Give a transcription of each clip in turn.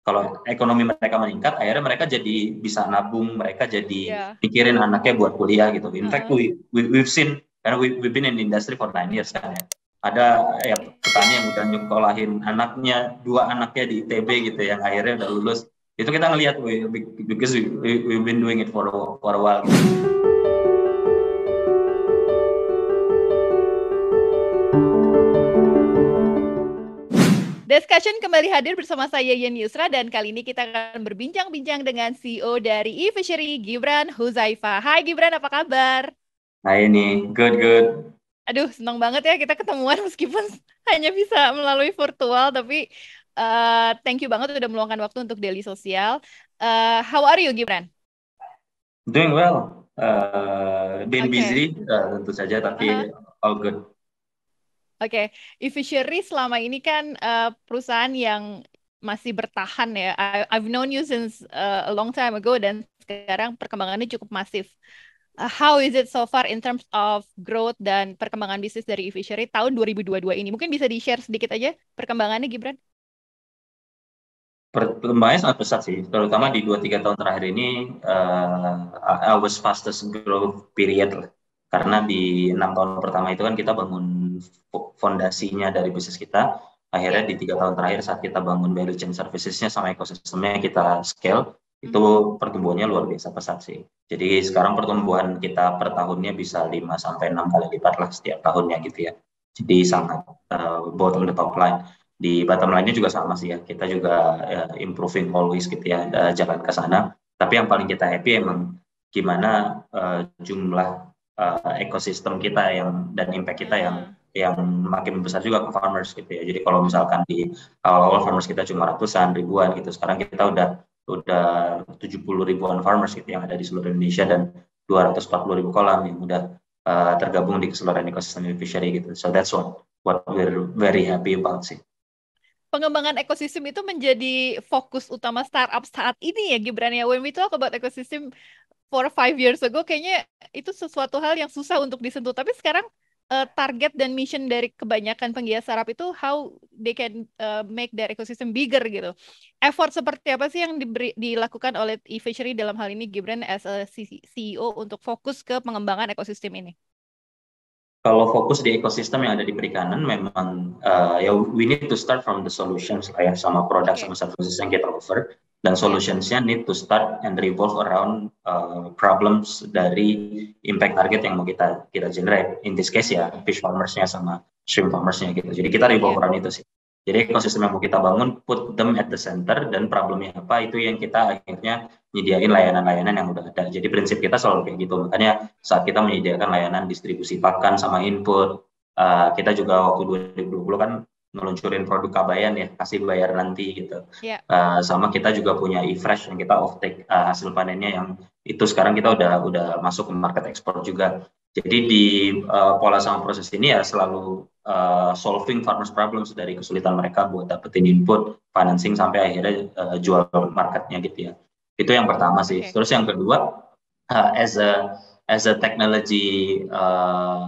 kalau ekonomi mereka meningkat, akhirnya mereka jadi bisa nabung, mereka jadi Yeah. pikirin anaknya buat kuliah gitu. In fact, we've seen, karena we've been in the industry for 9 years kan ya. Ada ya petani yang udah nyekolahin anaknya, 2 anaknya di ITB gitu, yang akhirnya udah lulus. Itu kita ngelihat, because we've been doing it for a while gitu. Discussion kembali hadir bersama saya Yeni Yusra dan kali ini kita akan berbincang-bincang dengan CEO dari eFishery, Gibran Huzaifa. Hai Gibran, apa kabar? Nah ini, good. Aduh, senang banget ya kita ketemuan meskipun hanya bisa melalui virtual, tapi thank you banget udah meluangkan waktu untuk daily sosial. How are you Gibran? Doing well. Been Oke. busy, tentu saja, tapi all good. Oke, eFishery selama ini kan perusahaan yang masih bertahan ya. I've known you since a long time ago dan sekarang perkembangannya cukup masif. How is it so far in terms of growth dan perkembangan bisnis dari eFishery tahun 2022 ini? Mungkin bisa di-share sedikit aja perkembangannya, Gibran? Perkembangannya sangat pesat sih, terutama Oke. di 2-3 tahun terakhir ini, our fastest growth period lah. Karena di 6 tahun pertama itu kan kita bangun fondasinya dari bisnis kita, akhirnya di 3 tahun terakhir saat kita bangun value chain services-nya sama ekosistemnya kita scale, itu pertumbuhannya luar biasa pesat sih. Jadi sekarang pertumbuhan kita per tahunnya bisa 5-6 kali lipat lah setiap tahunnya gitu ya. Jadi sangat both on the top line. Di bottom line-nya juga sama sih ya, kita juga improving always gitu ya, jalan ke sana. Tapi yang paling kita happy emang gimana jumlah ekosistem kita dan impact kita yang makin besar juga ke farmers gitu ya. Jadi kalau misalkan di awal-awal farmers kita cuma ratusan, ribuan gitu, sekarang kita udah 70 ribuan farmers gitu yang ada di seluruh Indonesia dan 240 ribu kolam yang udah tergabung di keseluruhan ekosistem fishery gitu. So that's what we're very happy about sih. Pengembangan ekosistem itu menjadi fokus utama startup saat ini ya, Gibran ya. When we talk about ecosystem 4 or 5 years ago, kayaknya itu sesuatu hal yang susah untuk disentuh. Tapi sekarang target dan mission dari kebanyakan penggiat startup itu how they can make their ecosystem bigger gitu. Effort seperti apa sih yang dilakukan oleh eFishery dalam hal ini, Gibran, as a CEO untuk fokus ke pengembangan ekosistem ini? Kalau fokus di ekosistem yang ada di perikanan, memang ya we need to start from the solutions lah ya, sama produk sama services yang kita offer. Dan solutionsnya need to start and revolve around problems dari impact target yang mau kita generate. In this case ya fish farmers-nya sama shrimp farmers-nya gitu. Jadi kita revolve around itu sih. Jadi ekosistem yang mau kita bangun, put them at the center, dan problemnya apa, itu yang kita akhirnya nyediain layanan-layanan yang udah ada. Jadi prinsip kita selalu kayak gitu. Makanya saat kita menyediakan layanan distribusi pakan sama input, kita juga waktu 2020 kan ngeluncurin produk Kabayan ya, kasih bayar nanti gitu. Sama kita juga punya eFresh yang kita off-take hasil panennya, yang itu sekarang kita udah masuk ke market ekspor juga. Jadi di pola sama proses ini ya selalu solving farmers problems dari kesulitan mereka buat dapetin input, financing, sampai akhirnya jual marketnya gitu ya. Itu yang pertama sih. Terus yang kedua, as a technology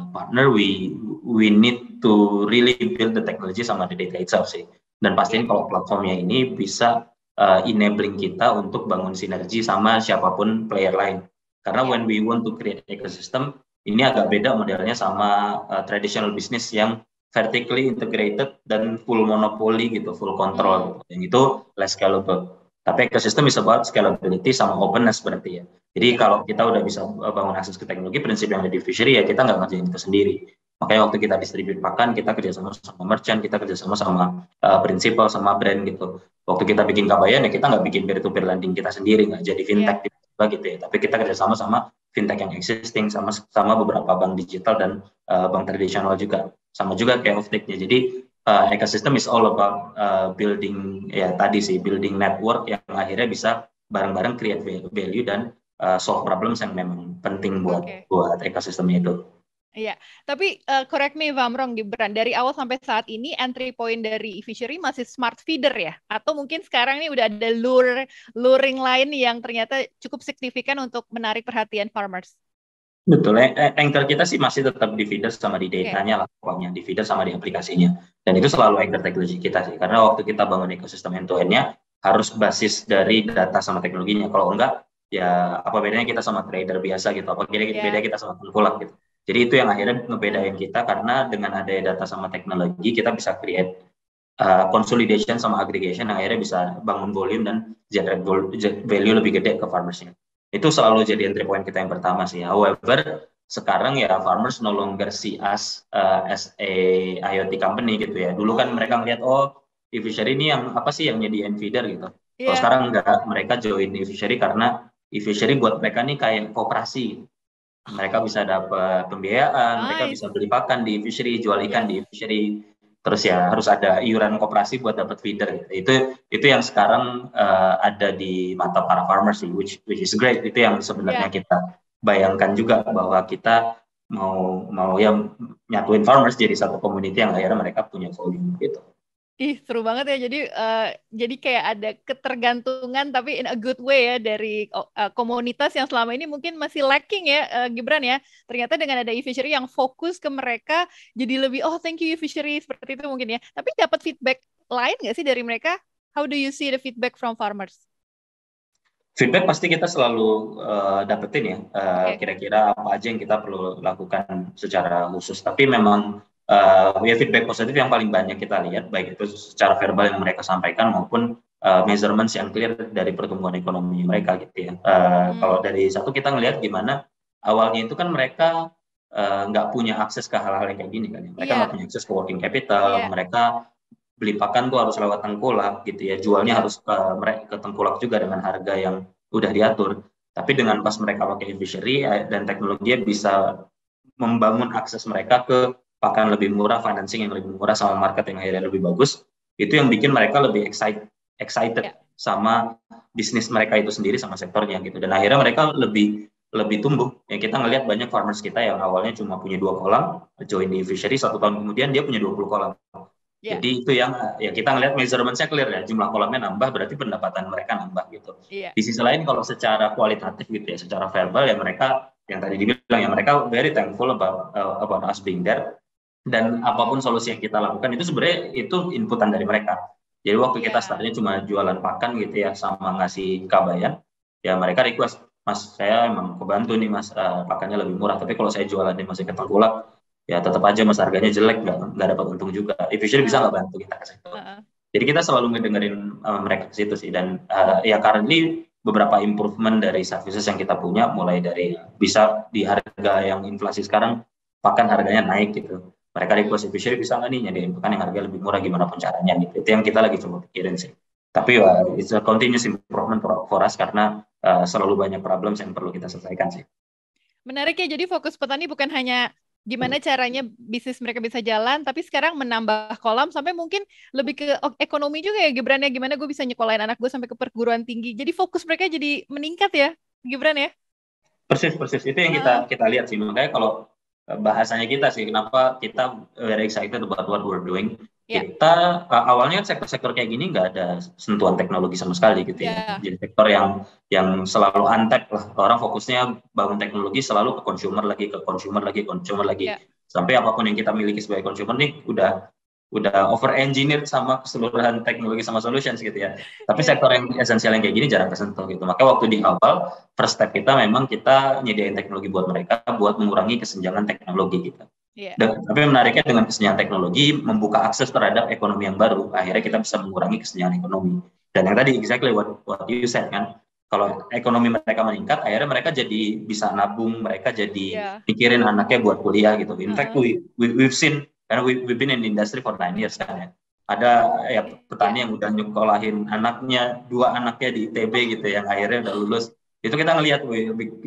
partner, we need to really build the technology sama the data itself sih. Dan pastiin kalau platformnya ini bisa enabling kita untuk bangun sinergi sama siapapun player lain. Karena when we want to create ecosystem, ini agak beda modelnya sama traditional business yang vertically integrated dan full monopoly gitu, full control. Yang itu less scalable. Tapi ekosistem is about scalability sama openness berarti ya. Jadi kalau kita udah bisa bangun akses ke teknologi, prinsip yang ada di fishery ya kita nggak ngerjain itu sendiri. Makanya waktu kita distribute pakan, kita kerjasama sama merchant, kita kerjasama sama principal, sama brand gitu. Waktu kita bikin Kabayan ya kita nggak bikin peer-to-peer lending kita sendiri, nggak jadi fintech gitu ya. Tapi kita kerjasama sama fintech yang existing, sama beberapa bank digital dan bank tradisional juga. Sama juga kayak off-take-nya. Jadi ecosystem is all about building ya tadi sih, building network yang akhirnya bisa bareng-bareng create value dan solve problems yang memang penting buat ekosistemnya itu. Iya, tapi correct me if I'm wrong, Gibran. Dari awal sampai saat ini entry point dari eFishery masih smart feeder ya? Atau mungkin sekarang ini udah ada luring lain yang ternyata cukup signifikan untuk menarik perhatian farmers? Betul, anchor kita sih masih tetap di feeder sama di datanya lah, pokoknya di feeder sama di aplikasinya. Dan itu selalu anchor teknologi kita sih, karena waktu kita bangun ekosistem end-to-end-nya, harus basis dari data sama teknologinya. Kalau enggak, ya apa bedanya kita sama trader biasa gitu, apa beda kita sama tengkulak gitu. Jadi itu yang akhirnya ngebedain kita, karena dengan adanya data sama teknologi kita bisa create consolidation sama aggregation yang akhirnya bisa bangun volume dan generate value lebih gede ke farmersnya. Itu selalu jadi entry point kita yang pertama sih. However, sekarang ya farmers no longer see us as a IoT company gitu ya. Dulu kan mereka ngeliat, oh e-fishery ini yang apa sih yang nyediain feeder gitu. Kalau sekarang enggak, mereka join e-fishery karena e-fishery buat mereka nih kayak koperasi. Mereka bisa dapat pembiayaan, mereka bisa beli pakan di e-fishery, jual ikan di e-fishery. Terus ya harus ada iuran koperasi buat dapat feeder gitu. Itu yang sekarang ada di mata para farmers sih, which is great. Itu yang sebenarnya kita bayangkan juga, bahwa kita mau yang nyatuin farmers jadi satu community yang akhirnya mereka punya volume gitu. Ih, seru banget ya. Jadi kayak ada ketergantungan tapi in a good way ya dari komunitas yang selama ini mungkin masih lacking ya, Gibran ya. Ternyata dengan ada e-fishery yang fokus ke mereka, jadi lebih, oh thank you e-fishery, seperti itu mungkin ya. Tapi dapat feedback lain nggak sih dari mereka? How do you see the feedback from farmers? Feedback pasti kita selalu dapetin ya, kira-kira apa aja yang kita perlu lakukan secara khusus. Tapi memang ya feedback positif yang paling banyak kita lihat, baik itu secara verbal yang mereka sampaikan maupun measurements yang clear dari pertumbuhan ekonomi mereka gitu ya. Kalau dari satu kita ngelihat gimana awalnya itu kan mereka nggak punya akses ke hal-hal yang kayak gini kan ya. Mereka nggak punya akses ke working capital, mereka beli pakan tuh harus lewat tengkulak gitu ya, jualnya harus ke tengkulak juga dengan harga yang udah diatur. Tapi dengan pas mereka pakai e-fishery dan teknologi bisa membangun akses mereka ke pakan lebih murah, financing yang lebih murah sama market yang akhirnya lebih bagus, itu yang bikin mereka lebih excited sama bisnis mereka itu sendiri sama sektornya gitu. Dan akhirnya mereka lebih tumbuh. Ya kita ngelihat banyak farmers kita yang awalnya cuma punya 2 kolam, join di fishery 1 tahun kemudian dia punya 20 kolam. Jadi itu yang ya kita ngelihat measurement-nya clear ya, jumlah kolamnya nambah berarti pendapatan mereka nambah gitu. Di sisi lain kalau secara kualitatif gitu ya, secara verbal ya mereka yang tadi dibilang ya, mereka very thankful about us being there, dan apapun solusi yang kita lakukan itu sebenarnya itu inputan dari mereka. Jadi waktu kita startnya cuma jualan pakan gitu ya sama ngasih kabayan, ya mereka request, Mas saya emang kebantu nih Mas, pakannya lebih murah, tapi kalau saya jualannya masih ke tengkulak ya tetap aja Mas harganya jelek, nggak dapat untung juga. E-fishery bisa nggak bantu kita ke situ. Jadi kita selalu ngedengerin mereka ke situ sih, dan ya currently beberapa improvement dari services yang kita punya, mulai dari bisa di harga yang inflasi sekarang pakan harganya naik gitu. Mereka request e-fishery bisa nggak nih nyediain pakan yang harga lebih murah, gimana pun caranya gitu. Itu yang kita lagi coba pikirin sih. Tapi it's a continuous improvement for us, karena selalu banyak problems yang perlu kita selesaikan sih. Menarik ya, jadi fokus petani bukan hanya gimana caranya bisnis mereka bisa jalan, tapi sekarang menambah kolam sampai mungkin lebih ke ekonomi juga ya Gibran ya, gimana gue bisa nyekolahin anak gue sampai ke perguruan tinggi. Jadi fokus mereka jadi meningkat ya Gibran ya. Persis itu yang kita lihat sih. Makanya kalau bahasanya kita sih, kenapa kita very excited about what we're doing. Kita awalnya kan sektor-sektor kayak gini nggak ada sentuhan teknologi sama sekali gitu ya. Jadi sektor yang selalu untapped lah. Orang fokusnya bangun teknologi selalu ke consumer lagi. Sampai apapun yang kita miliki sebagai consumer nih udah over engineered sama keseluruhan teknologi sama solutions gitu ya. Tapi sektor yang esensial yang kayak gini jarang kesentuh gitu. Maka waktu di awal first step kita memang kita nyediain teknologi buat mereka buat mengurangi kesenjangan teknologi gitu. Tapi menariknya dengan kesenjangan teknologi membuka akses terhadap ekonomi yang baru. Akhirnya kita bisa mengurangi kesenjangan ekonomi. Dan yang tadi exactly what you said kan. Kalau ekonomi mereka meningkat, akhirnya mereka jadi bisa nabung, mereka jadi mikirin anaknya buat kuliah gitu. In fact, we've seen, karena we've been in the industry for 9 years kan ya. Ada ya petani yang udah nyekolahin anaknya, 2 anaknya di ITB gitu, yang akhirnya udah lulus. Itu kita ngelihat,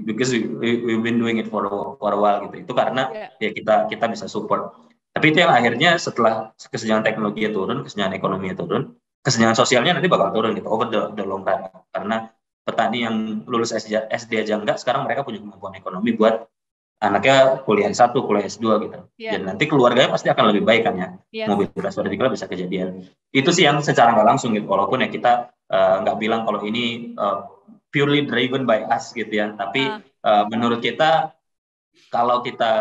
because we've been doing it for a while gitu. Itu karena ya kita bisa support. Tapi itu yang akhirnya setelah kesenjangan teknologi turun, kesenjangan ekonomi turun, kesenjangan sosialnya nanti bakal turun gitu over the long run. Karena petani yang lulus SD aja enggak, sekarang mereka punya kemampuan ekonomi buat anaknya kuliah S1, kuliah S2 gitu. Dan nanti keluarganya pasti akan lebih baik kan ya. Mobilitas vertikal bisa kejadian. Itu sih yang secara nggak langsung gitu. Walaupun ya kita nggak bilang kalau ini purely driven by us gitu ya. Tapi menurut kita kalau kita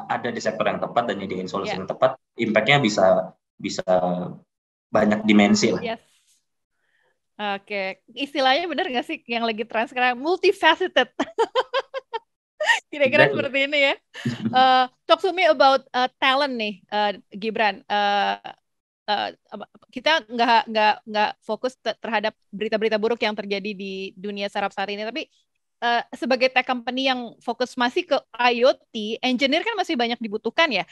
ada di sektor yang tepat dan nyediain solusi yang tepat, impact-nya bisa banyak dimensi lah. Oke, istilahnya bener nggak sih yang lagi tren sekarang multifaceted? Kira-kira Exactly. seperti ini ya. Talk to me about talent nih, Gibran. Kita nggak fokus terhadap berita-berita buruk yang terjadi di dunia startup saat ini, tapi sebagai tech company yang fokus masih ke IoT, engineer kan masih banyak dibutuhkan ya.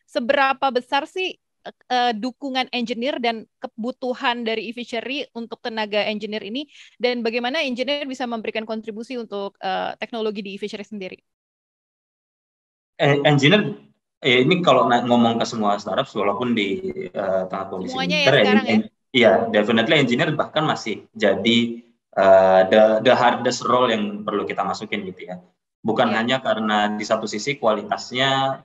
Seberapa besar sih dukungan engineer dan kebutuhan dari e-fishery untuk tenaga engineer ini, dan bagaimana engineer bisa memberikan kontribusi untuk teknologi di e-fishery sendiri? Engineer ini kalau ngomong ke semua startup, walaupun di tengah kondisi Semuanya ya winter, sekarang ya. ya definitely engineer bahkan masih jadi the hardest role yang perlu kita masukin gitu ya. Bukan hanya karena di satu sisi kualitasnya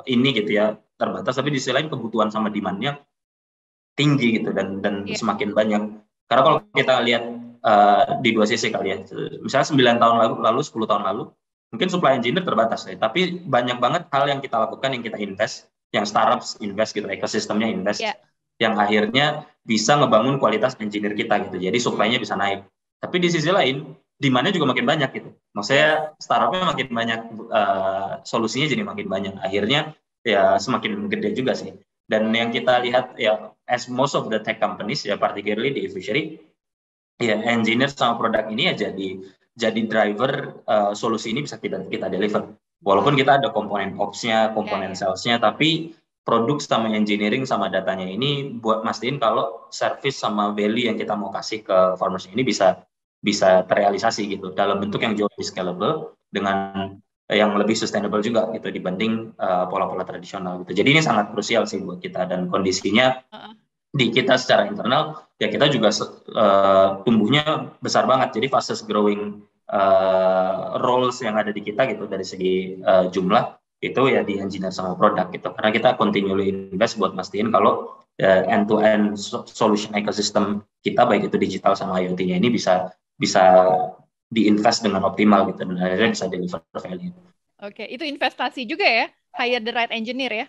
ini gitu ya terbatas, tapi di sisi lain kebutuhan sama demand-nya tinggi gitu dan semakin banyak. Karena kalau kita lihat di dua sisi kali ya, misalnya 9 tahun lalu 10 tahun lalu, mungkin supply engineer terbatas ya, tapi banyak banget hal yang kita lakukan, yang kita invest, yang startups invest gitu, ekosistemnya invest, yang akhirnya bisa ngebangun kualitas engineer kita gitu, jadi supply-nya bisa naik. Tapi di sisi lain, demand-nya juga makin banyak gitu. Maksudnya startup-nya makin banyak, solusinya jadi makin banyak. Akhirnya ya semakin gede juga sih. Dan yang kita lihat ya, as most of the tech companies ya, particularly di e-fishery, ya engineer sama produk ini ya jadi driver solusi ini bisa kita deliver. Walaupun kita ada komponen ops-nya, komponen sales-nya, tapi produk sama engineering sama datanya ini buat mastiin kalau service sama value yang kita mau kasih ke farmers ini bisa terrealisasi gitu dalam bentuk yang jauh lebih scalable dengan yang lebih sustainable juga gitu dibanding pola-pola tradisional gitu. Jadi ini sangat krusial sih buat kita, dan kondisinya di kita secara internal ya kita juga tumbuhnya besar banget. Jadi fastest growing roles yang ada di kita gitu dari segi jumlah itu ya di engineer sama produk gitu. Karena kita continually invest buat mastiin kalau end to end solution ecosystem kita baik itu digital sama IoT-nya ini bisa diinvest dengan optimal gitu, dan akhirnya bisa deliver value. Oke, itu investasi juga ya, hire the right engineer ya.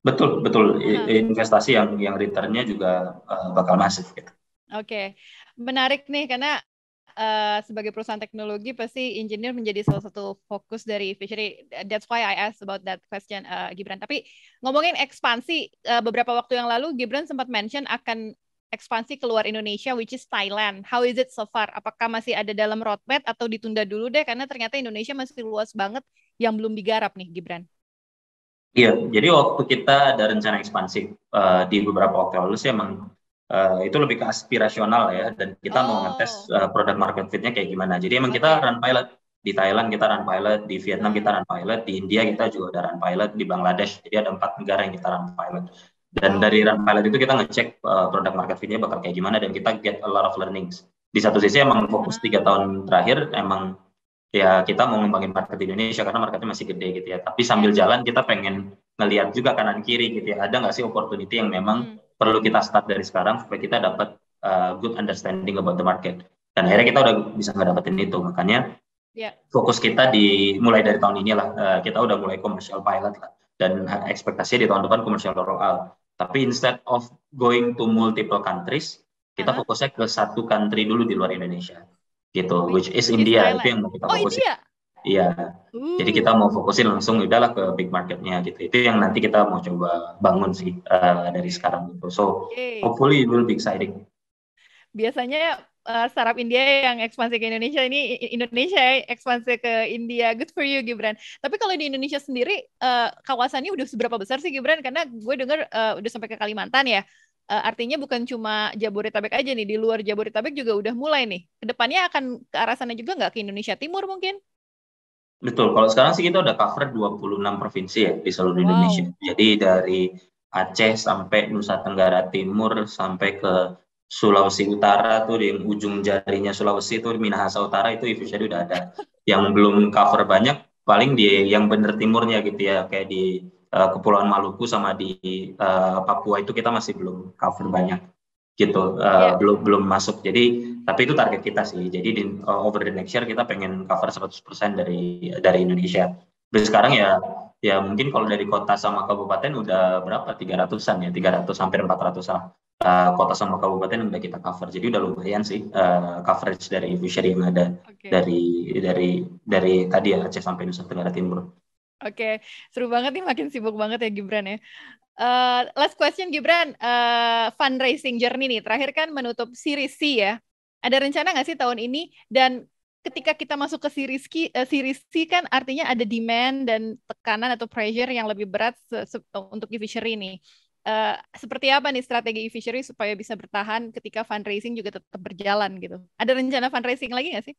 Betul, investasi yang returnnya juga bakal masif gitu. Oke, menarik nih karena sebagai perusahaan teknologi pasti engineer menjadi salah satu fokus dari fishery. That's why I asked about that question, Gibran. Tapi ngomongin ekspansi, beberapa waktu yang lalu Gibran sempat mention akan ekspansi keluar Indonesia, which is Thailand. How is it so far? Apakah masih ada dalam roadmap atau ditunda dulu deh? Karena ternyata Indonesia masih luas banget yang belum digarap nih, Gibran. Iya, jadi waktu kita ada rencana ekspansi di beberapa waktu lalu sih emang itu lebih ke aspirasional ya, dan kita mau ngetes produk market fit-nya kayak gimana. Jadi emang kita run pilot di Thailand, kita run pilot di Vietnam, kita run pilot di India, kita juga udah run pilot di Bangladesh. Jadi ada 4 negara yang kita run pilot. Dan dari run pilot itu kita ngecek produk market fit-nya bakal kayak gimana, dan kita get a lot of learnings. Di satu sisi emang fokus 3 tahun terakhir emang ya kita mau ngembangin market di Indonesia karena marketnya masih gede gitu ya. Tapi sambil jalan kita pengen ngelihat juga kanan kiri gitu ya. Ada nggak sih opportunity yang memang perlu kita start dari sekarang supaya kita dapat good understanding about the market. Dan akhirnya kita udah bisa ngedapetin itu. Makanya fokus kita mulai dari tahun ini lah. Kita udah mulai commercial pilot lah. Dan ekspektasinya di tahun depan commercial rollout. Tapi instead of going to multiple countries, kita fokusnya ke satu country dulu di luar Indonesia. Gitu, which is India. Itu yang mau kita fokusin. India? Iya. Jadi kita mau fokusin langsung udahlah ke big marketnya gitu. Itu yang nanti kita mau coba bangun sih dari sekarang gitu. So hopefully it will be exciting. Biasanya startup India yang ekspansi ke Indonesia, ini Indonesia ekspansi ke India. Good for you, Gibran. Tapi kalau di Indonesia sendiri kawasannya udah seberapa besar sih, Gibran? Karena gue dengar udah sampai ke Kalimantan ya. Artinya bukan cuma Jabodetabek aja nih, di luar Jabodetabek juga udah mulai nih. Kedepannya akan ke arah sana juga nggak, ke Indonesia Timur mungkin? Betul, kalau sekarang sih kita udah cover 26 provinsi ya di seluruh Indonesia. Jadi dari Aceh sampai Nusa Tenggara Timur sampai ke Sulawesi Utara tuh, di ujung jarinya Sulawesi itu Minahasa Utara itu e-fishery udah ada. Yang belum cover banyak paling di yang bener timurnya gitu ya, kayak di Kepulauan Maluku sama di Papua itu kita masih belum cover banyak gitu, belum masuk. Jadi tapi itu target kita sih. Jadi over the next year kita pengen cover 100% dari Indonesia. Terus sekarang ya ya mungkin kalau dari kota sama kabupaten udah berapa 300-an ya, 300 hampir 400-an kota sama kabupaten yang udah kita cover. Jadi udah lumayan sih coverage dari fishery yang ada Oke. dari tadi ya Aceh sampai Nusa Tenggara Timur. Oke, seru banget nih, makin sibuk banget ya Gibran ya. Last question Gibran, fundraising journey nih, terakhir kan menutup Series C ya. Ada rencana nggak sih tahun ini? Dan ketika kita masuk ke Series C kan artinya ada demand dan tekanan atau pressure yang lebih berat untuk e-fishery nih. Seperti apa nih strategi e-fishery supaya bisa bertahan ketika fundraising juga tetap berjalan gitu? Ada rencana fundraising lagi nggak sih?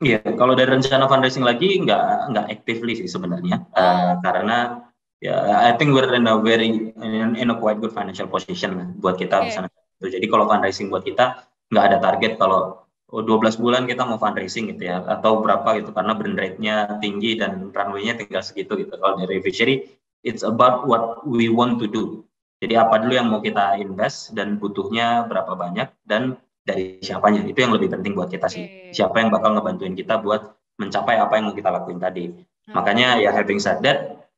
Iya, kalau dari rencana fundraising lagi nggak actively sih sebenarnya, Oh, karena ya I think we're in a quite good financial position lah buat kita oke. misalnya. Jadi kalau fundraising buat kita nggak ada target kalau 12 bulan kita mau fundraising gitu ya atau berapa gitu karena burn rate-nya tinggi dan runway-nya tinggal segitu gitu. Kalau dari Fishery, it's about what we want to do. Jadi apa dulu yang mau kita invest dan butuhnya berapa banyak dan dari siapanya itu yang lebih penting buat kita sih, Oke. siapa yang bakal ngebantuin kita buat mencapai apa yang mau kita lakuin tadi. Makanya Oke. ya having said that,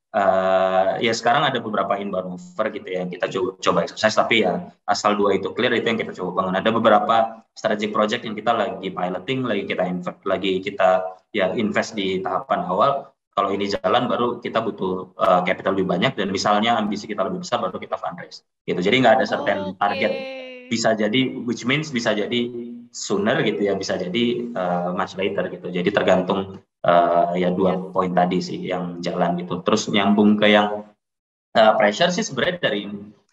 ya sekarang ada beberapa inbound offer gitu ya, kita coba exercise, tapi ya asal dua itu clear itu yang kita coba bangun. Ada beberapa strategic project yang kita lagi piloting, lagi kita ya invest di tahapan awal. Kalau ini jalan baru kita butuh capital lebih banyak dan misalnya ambisi kita lebih besar baru kita fundraise gitu. Jadi nggak ada certain Oke. target, bisa jadi which means bisa jadi sooner gitu ya, bisa jadi much later gitu. Jadi tergantung ya Yes. dua poin tadi sih yang jalan gitu. Terus nyambung ke yang pressure sih sebenarnya dari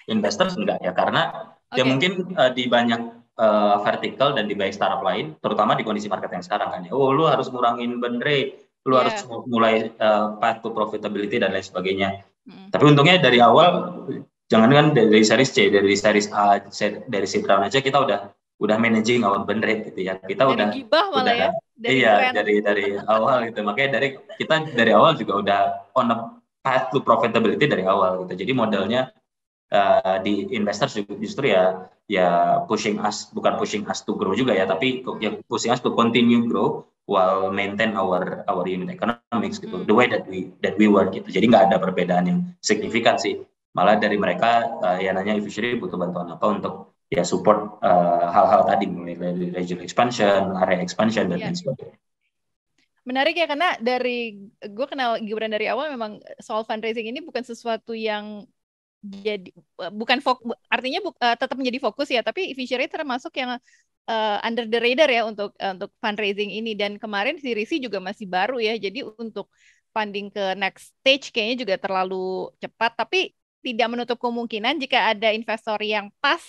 investors enggak ya, karena ya Oke. mungkin di banyak vertical dan di banyak startup lain, terutama di kondisi market yang sekarang kan ya, lu harus ngurangin burn rate, lu harus Ya. mulai path to profitability dan lain sebagainya. Mm. Tapi untungnya dari awal, jangan kan dari series C, dari series A, dari seed round aja kita udah managing our burn rate gitu ya. Kita Dari gibah malah ya, dari iya grant. dari awal gitu. Makanya kita dari awal juga udah on a path to profitability dari awal gitu. Jadi modelnya di investors justru ya bukan pushing us to grow juga ya, tapi ya pushing us to continue grow while maintain our unit economics gitu, the way that we work gitu. Jadi nggak ada perbedaan yang signifikan sih, malah dari mereka ya nanya Fishery butuh bantuan apa untuk ya support hal-hal tadi, mulai dari regional expansion, area expansion dan Ya. lain sebagainya. Menarik ya, karena gue kenal Gibran dari awal memang soal fundraising ini bukan sesuatu yang jadi bukan artinya tetap menjadi fokus ya, tapi Fishery termasuk yang under the radar ya untuk fundraising ini. Dan kemarin si Risi juga masih baru ya, jadi untuk funding ke next stage kayaknya juga terlalu cepat, tapi tidak menutup kemungkinan jika ada investor yang pas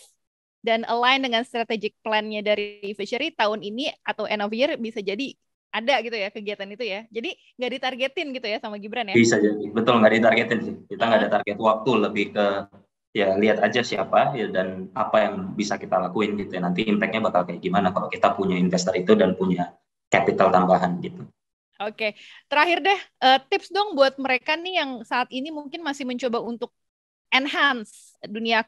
dan align dengan strategic plan-nya dari Fishery tahun ini atau end of year bisa jadi ada gitu ya kegiatan itu ya. Jadi nggak ditargetin gitu ya sama Gibran ya. Bisa jadi, betul, nggak ditargetin sih. Kita nggak Heeh. ada target waktu, lebih ke ya lihat aja siapa ya dan apa yang bisa kita lakuin gitu ya. Nanti impact-nya bakal kayak gimana kalau kita punya investor itu dan punya capital tambahan gitu. Oke, terakhir deh, tips dong buat mereka nih yang saat ini mungkin masih mencoba untuk enhance dunia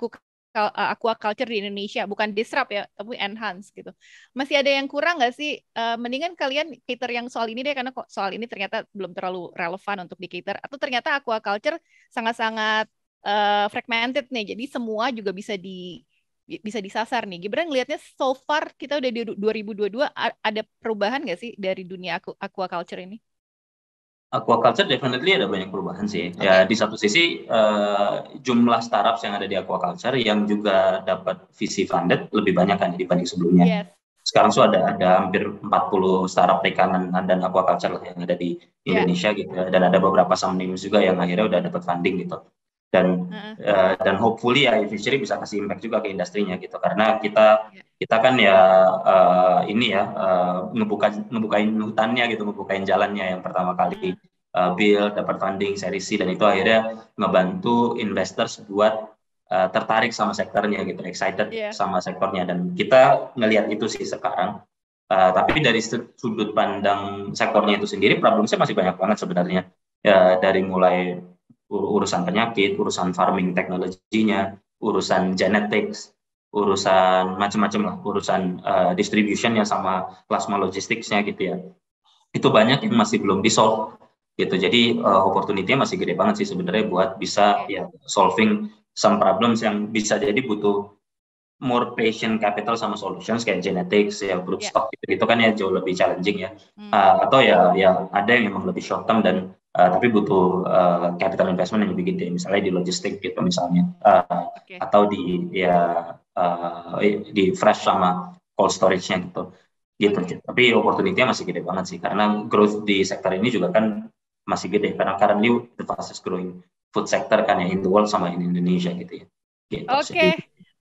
aquaculture di Indonesia, bukan disrupt ya, tapi enhance gitu. Masih ada yang kurang nggak sih? Mendingan kalian cater yang soal ini deh, karena kok soal ini ternyata belum terlalu relevan untuk di cater, atau ternyata aquaculture sangat-sangat fragmented nih, jadi semua juga bisa disasar nih. Gibran ngelihatnya so far kita udah di 2022, ada perubahan nggak sih dari dunia aquaculture ini? Aquaculture definitely ada banyak perubahan sih. Ya Oke. di satu sisi jumlah startups yang ada di aquaculture yang juga dapat VC funded lebih banyak kan dibanding sebelumnya. Yes. Sekarang tuh ada hampir 40 startup perikanan dan aquaculture lah yang ada di Ya. Indonesia gitu ya. Dan ada beberapa saham names juga yang akhirnya udah dapat funding gitu. Dan hopefully ya Fishery bisa kasih impact juga ke industrinya gitu, karena kita kan ya ini ya ngebukain hutannya gitu, ngebukain jalannya yang pertama kali build, dapat funding seri C, dan itu akhirnya ngebantu investors buat tertarik sama sektornya gitu, excited Yeah. sama sektornya, dan kita ngelihat itu sih sekarang. Tapi dari sudut pandang sektornya itu sendiri, problemnya masih banyak banget sebenarnya. Ya, dari mulai urusan penyakit, urusan farming teknologinya, urusan genetics, urusan macam-macam lah, urusan distribution yang sama plasma logisticsnya gitu ya. Itu banyak yang masih belum di-solve. gitu. Jadi opportunity-nya masih gede banget sih sebenarnya buat bisa Oke. ya solving some problems yang bisa jadi butuh more patient capital sama solutions kayak genetics ya group Ya. stock gitu kan ya jauh lebih challenging ya. Hmm. Atau ya ada yang memang lebih short term dan tapi butuh capital investment yang lebih gede misalnya di logistik gitu misalnya. Oke. Atau di fresh sama cold storage-nya gitu. Oke. Tapi opportunity-nya masih gede banget sih karena growth di sektor ini juga kan masih gede karena currently the fastest growing food sector kan ya in the world sama in Indonesia gitu ya. Gitu sih. Oke,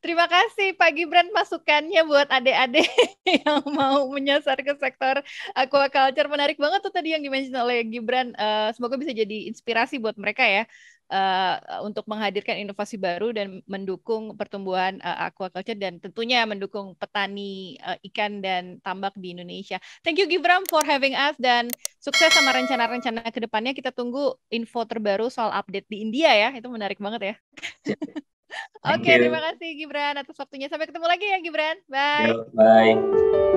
terima kasih Pak Gibran masukannya buat adik-adik yang mau menyasar ke sektor aquaculture. Menarik banget tuh tadi yang dimention oleh Gibran. Semoga bisa jadi inspirasi buat mereka ya untuk menghadirkan inovasi baru dan mendukung pertumbuhan aquaculture dan tentunya mendukung petani ikan dan tambak di Indonesia. Thank you Gibran for having us dan sukses sama rencana-rencana ke depannya. Kita tunggu info terbaru soal update di India ya. Itu menarik banget ya. Thank Oke, terima you. kasih Gibran atas waktunya. Sampai ketemu lagi ya Gibran. Bye. Yo, bye.